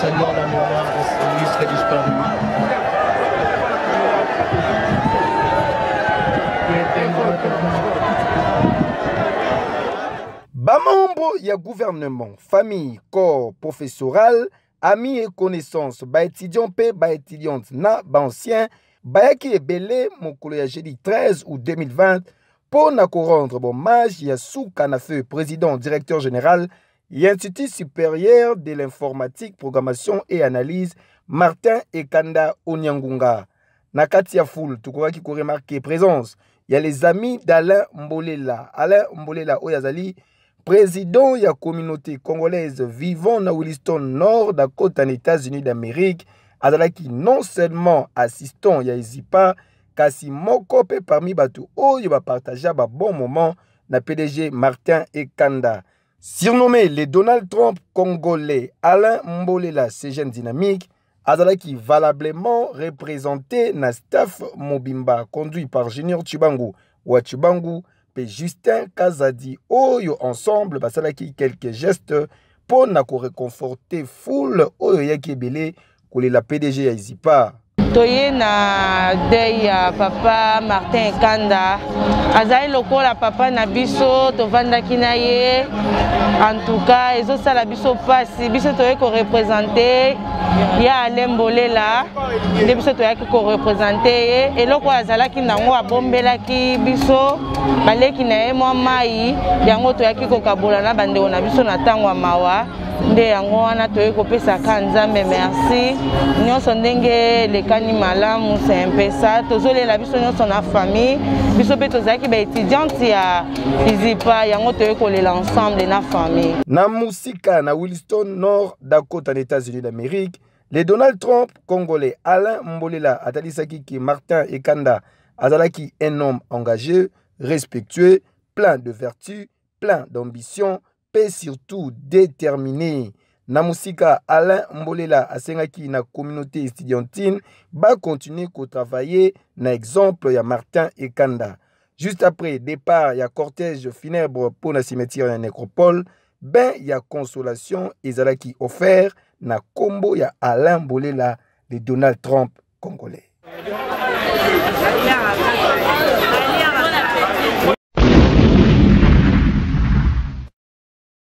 saluant la mémoire de ces illustres disparus. Bamambo ya gouvernement, famille, corps professoral, amis et connaissances, ba étudiants pe ba étudiantes na ba anciens, ba yaki ebele mokolo ya jeudi 13 août 2020 pour na ko rendre hommage ya Souka na feu président directeur général et Institut supérieur de l'informatique, programmation et analyse Martin Ekanda Onyangunga. Na kati ya foule tukoki ko remarquer présence, il y a les amis d'Alain Mbolela. Alain Mbolela Oyazali, président de la communauté congolaise vivant dans Williston Nord, Dakota, aux États-Unis d'Amérique, azalaki non seulement assistant ya Izipa, kasi moko pe parmi batu oyo ba partager ba bon moment na PDG Martin Ekanda. Surnommé le Donald Trump congolais, Alain Mbolela, ce jeune dynamique, azalaki valablement représenté na staff Mobimba conduit par Junior Chibangu ou Chibangu et Justin Kazadi oyo ensemble basalaki quelques gestes pour na ko réconforter foule oyo yaki belé kolela PDG ya Izipa. Toye na deuil ya papa Martin Ekanda azali lokola papa na biso tovandaki na ye en tout cas ezosala biso pasi biso toye ko représenter ya Alain Mbolela nde biso toyaki ko représenter ye eloko azalaki nango abombelaki biso baleki na ye mwa mai yango toyaki kokabola na bandeko na biso na ntango ya mawa nde yango wana toye kopesaka Nzambe merci nyonso ndenge lekani malamu c'est un peu ça tozolela biso nyonso na famille biso pe tozalaki ba étudiante ya Izipa yango toye kolela ensemble na famille. Na musika na Williston Nord, Dakota, aux États-Unis d'Amérique, le Donald Trump congolais Alain Mbolela atalisaki ki Martin Ekanda azalaki un homme engagé, respectueux, plein de vertus, plein d'ambition, et surtout déterminé. Na musika Alain Mbolela asengaki na communauté estudiantine ba continuer ko travailler na exemple ya Martin Ekanda. Juste après départ ya cortège funèbre pour la cimetière ya nécropole, ben ya consolation ezalaki offert na kombo ya Alain Mbolela de Donald Trump congolais.